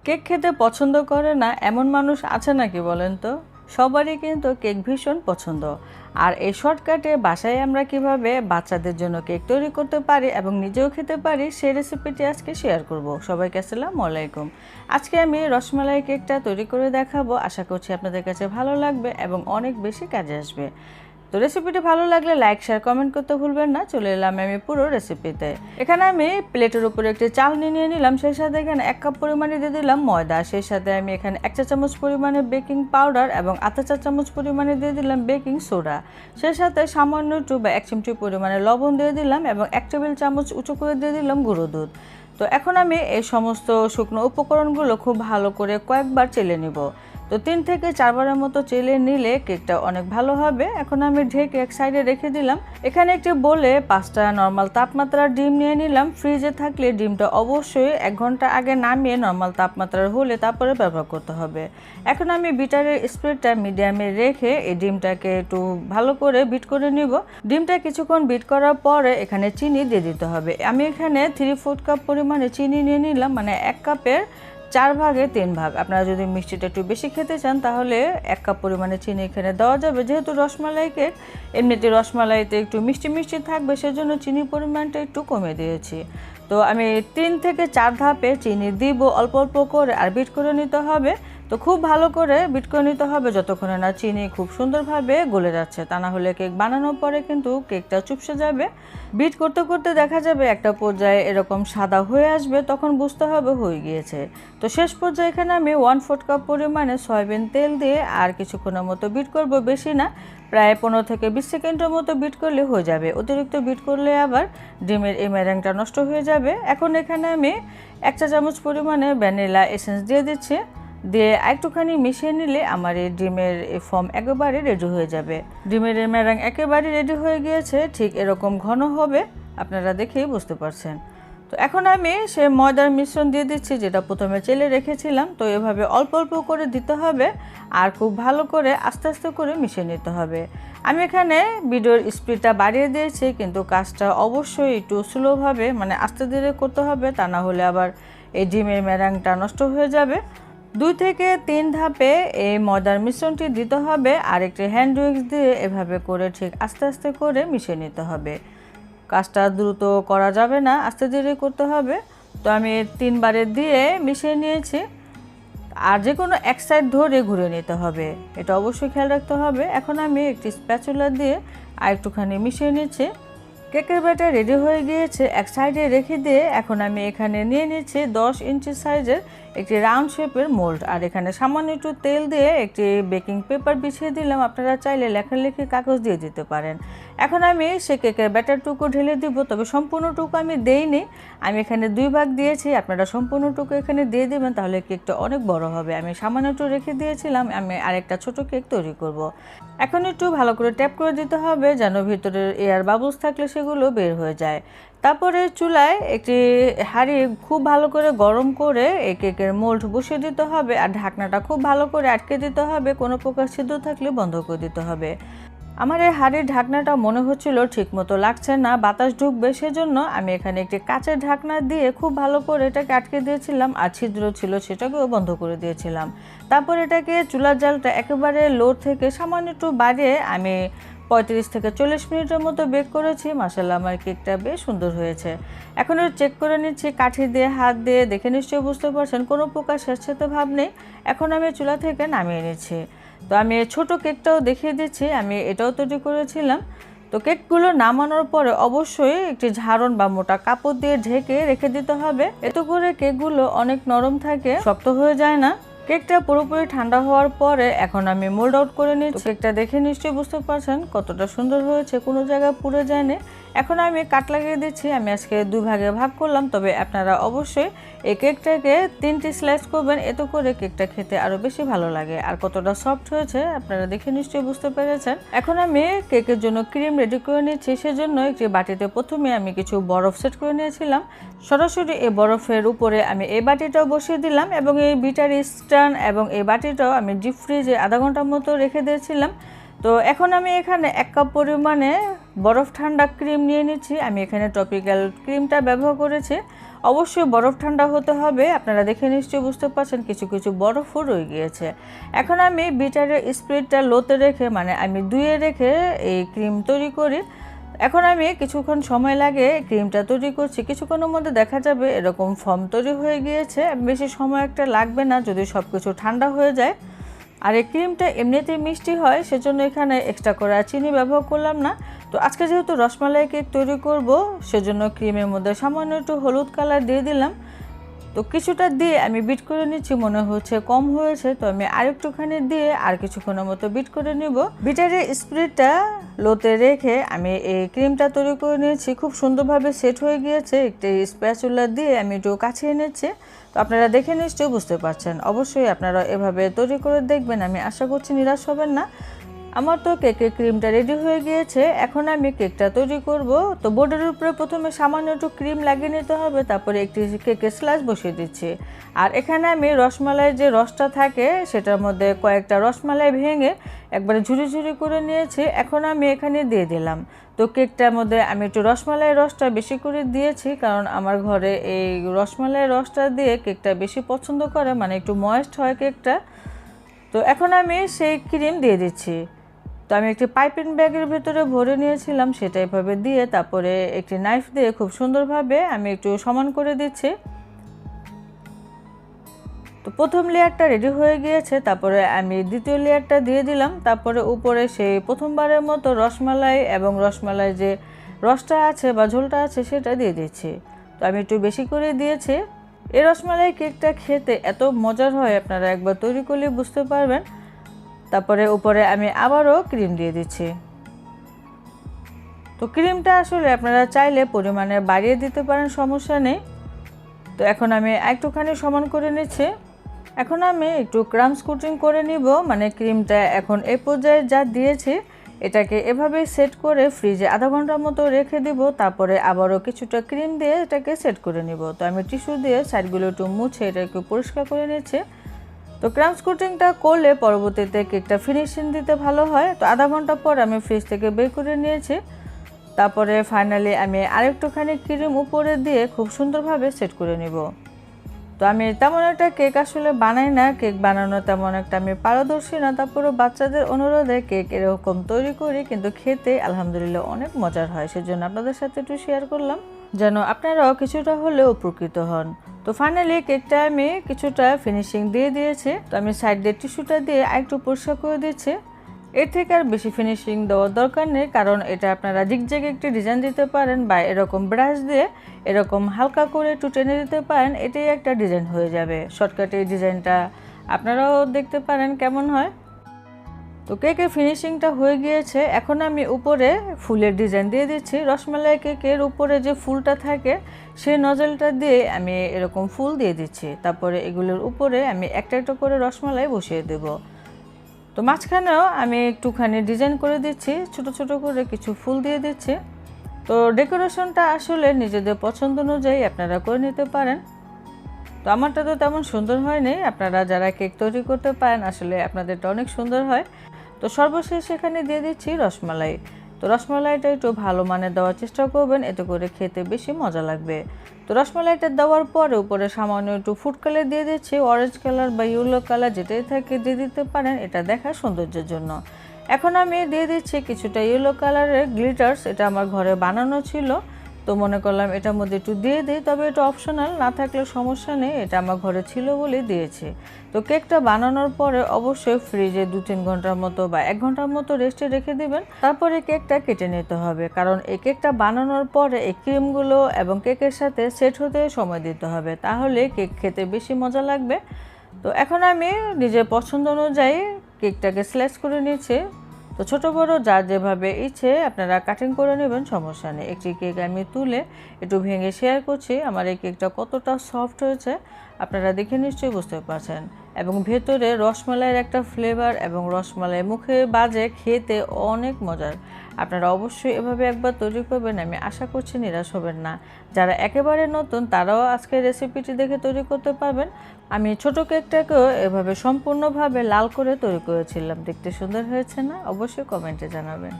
Cake খেতে পছন্দ করে না এমন মানুষ আছে নাকি বলেন তো? সবারই কিন্তু কেক ভীষণ পছন্দ। আর এই শর্টকাটে বাসায় আমরা কিভাবে বাচ্চাদের জন্য কেক তৈরি করতে পারি এবং নিজেও খেতে পারি সেই রেসিপিটি আজকে শেয়ার করব। সবাইকে আসসালামু আলাইকুম। আজকে আমি রসমালাই কেকটা তৈরি করে দেখাবো। আশা করছি আপনাদের কাছে ভালো লাগবে এবং অনেক বেশি কাজে আসবে। তো রেসিপিটি ভালো লাগলে লাইক শেয়ার কমেন্ট করতে ভুলবেন না। চলে এলাম আমি পুরো রেসিপিতে। এখানে আমি প্লেটের উপরে একটি চালনি নিয়ে নিলাম, সেই সাথে এখানে 1 কাপ পরিমাণে দিয়ে দিলাম ময়দা, সেই সাথে আমি এখানে 1 চা চামচ পরিমাণে বেকিং পাউডার এবং আধা চা চামচ পরিমাণে দিয়ে দিলাম বেকিং সোডা, সেই সাথে সামান্য একটু বা 1 চিমটি পরিমাণে লবণ দিয়ে দিলাম এবং 1 টেবিল চামচ উঁচু করে দিয়ে দিলাম গুঁড়ো দুধ। তো এখন আমি এই সমস্ত শুকনো উপকরণগুলো খুব ভালো করে কয়েকবার চেলে নিব। তো 3 থেকে 4 বারের মতো চেলে নিলে কেকটা অনেক ভালো হবে। এখন আমি ঢেকে এক সাইডে রেখে দিলাম। এখানে একটি বোলে 5টা নর্মাল তাপমাত্রার ডিম নিয়ে নিলাম। ফ্রিজে থাকলে ডিমটা অবশ্যই 1 ঘন্টা আগে নামিয়ে নর্মাল তাপমাত্রার হলে তারপরে ব্যবহার করতে হবে। এখন আমি বিটারের স্পিডটা মিডিয়ামে রেখে এই ডিমটাকে একটু ভালো করে বিট করে নিব। ডিমটা কিছুক্ষণ বিট করার পরে এখানে চিনি দিয়ে দিতে হবে। আমি এখানে 3/4 কাপ পরিমাণে চিনি নিয়ে নিলাম, মানে 1 কাপের 4 ভাগে 3 ভাগ। আপনারা যদি মিষ্টিটা একটু বেশি খেতে চান তাহলে 1 কাপ পরিমাণে চিনি এখানে দেওয়া যাবে। যেহেতু রসমালাই কেক, এমনিতে রসমালাইতে একটু মিষ্টি মিষ্টি থাকবে, সেজন্য চিনির পরিমাণটা একটু কমে দিয়েছি। তো আমি 3 থেকে 4 ধাপে চিনি দিব অল্প অল্প করে, আর বিট করে নিতে হবে। তো খুব ভালো করে বিট করে নিতে হবে যতক্ষণে না চিনি খুব সুন্দরভাবে গলে যাচ্ছে, তা না হলে কেক বানানোর পরে কিন্তু কেকটা চুপসে যাবে। বিট করতে করতে দেখা যাবে একটা পর্যায়ে এরকম সাদা হয়ে আসবে, তখন বুঝতে হবে হয়ে গিয়েছে। তো শেষ পর্যায়ে এখানে আমি 1/4 কাপ পরিমাণে সয়াবিন তেল দিয়ে আর কিছুক্ষণের মতো বিট করব, বেশি না, প্রায় 15 থেকে 20 সেকেন্ডের মতো বিট করলে হয়ে যাবে। অতিরিক্ত বিট করলে আবার ডিমের এই মেরেংটা নষ্ট হয়ে যাবে। এখন এখানে আমি 1 চা চামচ পরিমাণে ভ্যানিলা এসেন্স দিয়ে দিচ্ছি, দিয়ে একটুখানি মিশিয়ে নিলে আমার এই ডিমের এই ফর্ম একেবারে রেডি হয়ে যাবে। ডিমের এই মেরেং একেবারে রেডি হয়ে গিয়েছে, ঠিক এরকম ঘন হবে, আপনারা দেখেই বুঝতে পারছেন। তো এখন আমি সে ময়দার মিশ্রণ দিয়ে দিচ্ছি যেটা প্রথমে চেলে রেখেছিলাম। তো এভাবে অল্প অল্প করে দিতে হবে আর খুব ভালো করে আস্তে আস্তে করে মিশিয়ে নিতে হবে। আমি এখানে ভিডিওর স্পিডটা বাড়িয়ে দিয়েছি, কিন্তু কাজটা অবশ্যই একটু স্লোভাবে, মানে আস্তে ধীরে করতে হবে, তা না হলে আবার এই ডিমের মেরাংটা নষ্ট হয়ে যাবে। 2 থেকে 3 ধাপে এই ময়দার মিশ্রণটি দিতে হবে আর একটি হ্যান্ড উইক্স দিয়ে এভাবে করে ঠিক আস্তে আস্তে করে মিশিয়ে নিতে হবে। কাজটা দ্রুত করা যাবে না, আস্তে ধীরে করতে হবে। তো আমি 3 বারে দিয়ে মিশিয়ে নিয়েছি, আর যে কোনো এক সাইড ধরে ঘুরে নিতে হবে, এটা অবশ্যই খেয়াল রাখতে হবে। এখন আমি একটি স্প্যাচুলা দিয়ে আর একটুখানি মিশিয়ে নিচ্ছি। কেকের ব্যাটার রেডি হয়ে গিয়েছে, এক সাইডে রেখে দিয়ে এখন আমি এখানে নিয়ে নিচ্ছি 10 ইঞ্চি সাইজের একটি রাউন্ড শেপের মোল্ড, আর এখানে সামান্য একটু তেল দিয়ে একটি বেকিং পেপার বিছিয়ে দিলাম। আপনারা চাইলে লেখালেখি কাগজ দিয়ে দিতে পারেন। এখন আমি সে কেকের ব্যাটারটুকু ঢেলে দিব, তবে সম্পূর্ণটুকু আমি দেইনি, আমি এখানে 2 ভাগ দিয়েছি। আপনারা সম্পূর্ণটুকু এখানে দিয়ে দেবেন, তাহলে কেকটা অনেক বড় হবে। আমি সামান্য একটু রেখে দিয়েছিলাম, আমি আরেকটা ছোট কেক তৈরি করব। এখন একটু ভালো করে ট্যাপ করে দিতে হবে যেন ভিতরের এয়ার বাবলস থাকলে সেগুলো বের হয়ে যায়। তারপরে চুলায় একটি হাঁড়ি খুব ভালো করে গরম করে এই কেকের মোল্ড বসিয়ে দিতে হবে, আর ঢাকনাটা খুব ভালো করে আটকে দিতে হবে, কোনো প্রকার ছিদ্র থাকলে বন্ধ করে দিতে হবে। আমার এই হাঁড়ির ঢাকনাটা মনে হচ্ছিল ঠিকমতো লাগছে না, বাতাস ঢুকবে, সেজন্য আমি এখানে একটি কাঁচের ঢাকনা দিয়ে খুব ভালো করে এটাকে আটকে দিয়েছিলাম, আর ছিদ্র ছিল সেটাকেও বন্ধ করে দিয়েছিলাম। তারপর এটাকে চুলার জালটা একেবারে লো থেকে সামান্য একটু বাড়িয়ে আমি 35 থেকে 40 মিনিটের মতো বেক করেছি। মাশাআল্লাহ, আমার কেকটা বেশ সুন্দর হয়েছে। এখন চেক করে নিচ্ছি কাঠি দিয়ে, হাত দিয়ে, দেখে নিশ্চয়ই বুঝতে পারছেন কোনো প্রকার স্যাঁতস্যাঁতে ভাব নেই। এখন আমি চুলা থেকে নামিয়ে নিচ্ছি। তো আমি ছোট কেকটাও দেখিয়ে দিচ্ছি, আমি এটাও তৈরি করেছিলাম। তো কেকগুলো নামানোর পরে অবশ্যই একটি ঝাড়ন বা মোটা কাপড় দিয়ে ঢেকে রেখে দিতে হবে, এতে করে কেকগুলো অনেক নরম থাকে, শক্ত হয়ে যায় না। কেকটা পুরোপুরি ঠান্ডা হওয়ার পরে এখন আমি মোল্ড আউট করে নিচ্ছি। কেকটা দেখে নিশ্চয়ই বুঝতে পারছেন কতটা সুন্দর হয়েছে, কোনো জায়গায় পুড়ে যায়নি। এখন আমি কাট লাগিয়ে দিচ্ছি। আমি আজকে 2 ভাগে ভাগ করলাম, তবে আপনারা অবশ্যই এই কেকটাকে 3টি স্লাইস করবেন, এতে করে কেকটা খেতে আরও বেশি ভালো লাগে। আর কতটা সফট হয়েছে আপনারা দেখে নিশ্চয়ই বুঝতে পেরেছেন। এখন আমি কেকের জন্য ক্রিম রেডি করে নিচ্ছি, সেজন্য একটি বাটিতে প্রথমে আমি কিছু বরফ সেট করে নিয়েছিলাম। সরাসরি এই বরফের উপরে আমি এই বাটিটাও বসিয়ে দিলাম এবং এই বিটার স্ট্যান্ড এবং এই বাটিটাও আমি ডিপ ফ্রিজে আধা ঘন্টার মতো রেখে দিয়েছিলাম। তো এখন আমি এখানে 1 কাপ পরিমাণে বরফ ঠান্ডা ক্রিম নিয়ে নিচ্ছি। আমি এখানে টপিক্যাল ক্রিমটা ব্যবহার করেছি। অবশ্যই বরফ ঠান্ডা হতে হবে। আপনারা দেখে নিশ্চয়ই বুঝতে পারছেন কিছু কিছু বরফও রয়ে গিয়েছে। এখন আমি বিটারের স্পিডটা লোতে রেখে মানে আমি দুইয়ে রেখে এই ক্রিম তৈরি করি। এখন আমি কিছুক্ষণ সময় লাগে ক্রিমটা তৈরি করছি। কিছুক্ষণের মধ্যে দেখা যাবে এরকম ফর্ম তৈরি হয়ে গিয়েছে। বেশি সময় একটা লাগবে না যদি সব কিছু ঠান্ডা হয়ে যায়। আর এই ক্রিমটা এমনিতেই মিষ্টি হয়, সেজন্য এখানে এক্সট্রা করে চিনি ব্যবহার করলাম না। তো আজকে যেহেতু রসমালাই কেক তৈরি করব, সেজন্য ক্রিমের মধ্যে সামান্য একটু হলুদ কালার দিয়ে দিলাম। তো কিছুটা দিয়ে আমি বিট করে নিচ্ছি, মনে হচ্ছে কম হয়েছে, তো আমি আরেকটুখানি দিয়ে আর কিছুক্ষণের মতো বিট করে নিব। বিটারের স্প্রেডটা লোতে রেখে আমি এই ক্রিমটা তৈরি করে নিয়েছি। খুব সুন্দরভাবে সেট হয়ে গিয়েছে। একটি স্প্যাচুলা দিয়ে আমি একটু কাছিয়ে নিচ্ছি। তো আপনারা দেখে নিশ্চয়ই বুঝতে পারছেন। অবশ্যই আপনারা এভাবে তৈরি করে দেখবেন, আমি আশা করছি নিরাশ হবেন না। আমার তো কেকের ক্রিমটা রেডি হয়ে গিয়েছে। এখন আমি কেকটা তৈরি করব। তো বোর্ডের উপরে প্রথমে সামান্য একটু ক্রিম লাগিয়ে নিতে হবে, তারপরে একটি কেকের স্লাইস বসিয়ে দিচ্ছি। আর এখানে আমি রসমালাইয়ের যে রসটা থাকে সেটার মধ্যে কয়েকটা রসমালাই ভেঙে একবারে ঝুরি ঝুরি করে নিয়েছি। এখন আমি এখানে দিয়ে দিলাম। তো কেকটার মধ্যে আমি একটু রসমালাইয়ের রসটা বেশি করে দিয়েছি, কারণ আমার ঘরে এই রসমালাইয়ের রসটা দিয়ে কেকটা বেশি পছন্দ করে, মানে একটু ময়েস্ট হয় কেকটা। তো এখন আমি সেই ক্রিম দিয়ে দিচ্ছি। তো আমি একটি পাইপিং ব্যাগের ভেতরে ভরে নিয়েছিলাম, সেটা এভাবে দিয়ে তারপরে একটি নাইফ দিয়ে খুব সুন্দরভাবে আমি একটু সমান করে দিচ্ছি। তো প্রথম লেয়ারটা রেডি হয়ে গিয়েছে, তারপরে আমি দ্বিতীয় লেয়ারটা দিয়ে দিলাম। তারপরে উপরে সেই প্রথমবারের মতো রসমালাই এবং রসমালাই যে রসটা আছে বা ঝোলটা আছে সেটা দিয়ে দিচ্ছি। তো আমি একটু বেশি করে দিয়েছি। এই রসমালাই কেকটা খেতে এত মজার হয়, আপনারা একবার তৈরি করলে বুঝতে পারবেন। তারপরে উপরে আমি আবারও ক্রিম দিয়ে দিচ্ছি। তো ক্রিমটা আসলে আপনারা চাইলে পরিমাণে বাড়িয়ে দিতে পারেন, সমস্যা নেই। তো এখন আমি একটুখানি সমান করে নিচ্ছি। এখন আমি একটু ক্রাম্স কোটিং করে নিব, মানে ক্রিমটা এখন এই পর্যায়ে যা দিয়েছি এটাকে এভাবেই সেট করে ফ্রিজে আধা ঘন্টার মতো রেখে দিব। তারপরে আবারও কিছুটা ক্রিম দিয়ে এটাকে সেট করে নিব। তো আমি টিস্যু দিয়ে সাইডগুলো একটু মুছে এটাকে পরিষ্কার করে নিচ্ছি। তো ক্রাম্স কোটিংটা করলে পরবর্তীতে কেকটা ফিনিশিং দিতে ভালো হয়। তো আধা ঘন্টা পর আমি ফ্রিজ থেকে বের করে নিয়েছি। তারপরে ফাইনালি আমি আরেকটুখানি ক্রিম উপরে দিয়ে খুব সুন্দরভাবে সেট করে নিব। তো আমি তেমন একটা কেক আসলে বানাই না, কেক বানানো তেমন একটা আমি পারদর্শী না, তারপরেও বাচ্চাদের অনুরোধে কেক এরকম তৈরি করি, কিন্তু খেতে আলহামদুলিল্লাহ অনেক মজার হয়। সেজন্য আপনাদের সাথে একটু শেয়ার করলাম, যেন আপনারাও কিছুটা হলেও উপকৃত হন। তো ফাইনালি কেকটা আমি কিছুটা ফিনিশিং দিয়ে দিয়েছি। তো আমি সাইড দিয়ে টিস্যুটা দিয়ে আরেকটু পরিষ্কার করে দিচ্ছি। এর থেকে আর বেশি ফিনিশিং দেওয়ার দরকার নেই, কারণ এটা আপনারা জিগজ্যাগ একটি ডিজাইন দিতে পারেন বা এরকম ব্রাশ দিয়ে এরকম হালকা করে একটু টেনে দিতে পারেন, এটাই একটা ডিজাইন হয়ে যাবে। শর্টকাটে এই ডিজাইনটা আপনারাও দেখতে পারেন কেমন হয়। তো কেকের ফিনিশিংটা হয়ে গিয়েছে। এখন আমি উপরে ফুলের ডিজাইন দিয়ে দিচ্ছি। রসমালাই কেকের উপরে যে ফুলটা থাকে সেই নজলটা দিয়ে আমি এরকম ফুল দিয়ে দিচ্ছি। তারপরে এগুলোর উপরে আমি একটা একটা করে রসমালাই বসিয়ে দেব। তো মাঝখানেও আমি একটুখানি ডিজাইন করে দিচ্ছি, ছোট ছোট করে কিছু ফুল দিয়ে দিচ্ছি। তো ডেকোরেশনটা আসলে নিজেদের পছন্দ অনুযায়ী আপনারা করে নিতে পারেন। তো আমারটা তো তেমন সুন্দর হয়নি, আপনারা যারা কেক তৈরি করতে পারেন আসলে আপনাদেরটা অনেক সুন্দর হয়। তো সর্বশেষ এখানে দিয়ে দিচ্ছি রসমালাই। তো রসমালাইটা একটু ভালো মানের দেওয়ার চেষ্টা করবেন, এতে করে খেতে বেশি মজা লাগবে। তো রসমালাইটা দেওয়ার পরে উপরে সামান্য একটু ফুড কালার দিয়ে দিচ্ছি, অরেঞ্জ কালার বা ইয়েলো কালার যেটাই থাকে দিয়ে দিতে পারেন, এটা দেখার সৌন্দর্যের জন্য। এখন আমি দিয়ে দিচ্ছি কিছুটা ইয়েলো কালারের গ্লিটার্স, এটা আমার ঘরে বানানো ছিল, তো মনে করলাম এটার মধ্যে একটু দিয়ে দিই। তবে এটা অপশনাল, না থাকলে সমস্যা নেই, এটা আমার ঘরে ছিল বলে দিয়েছি। তো কেকটা বানানোর পরে অবশ্যই ফ্রিজে 2-3 ঘন্টার মতো বা 1 ঘন্টার মতো রেস্টে রেখে দিবেন। তারপরে কেকটা কেটে নিতে হবে, কারণ এই কেকটা বানানোর পরে এই ক্রিমগুলো এবং কেকের সাথে সেট হতে সময় দিতে হবে, তাহলে কেক খেতে বেশি মজা লাগবে। তো এখন আমি নিজের পছন্দ অনুযায়ী কেকটাকে স্লাইস করে নিয়েছি। তো ছোট বড় যার যেভাবে ইচ্ছে আপনারা কাটিং করে নেবেন, সমস্যা নেই। একটি কেক আমি তুলে একটু ভেঙে শেয়ার করছি। আমার এই কেকটা কতটা সফট হয়েছে আপনারা দেখে নিশ্চয়ই বুঝতে পারছেন, এবং ভেতরে রসমালাইয়ের একটা ফ্লেভার এবং রসমালাই মুখে বাজে, খেতে অনেক মজার। আপনারা অবশ্যই এভাবে একবার তৈরি করবেন, আমি আশা করছি নিরাশ হবেন না। যারা একেবারে নতুন তারাও আজকে রেসিপিটি দেখে তৈরি করতে পারবেন। আমি ছোট কেকটাকেও এভাবে সম্পূর্ণভাবে লাল করে তৈরি করেছিলাম, দেখতে সুন্দর হয়েছে না? অবশ্যই কমেন্টে জানাবেন।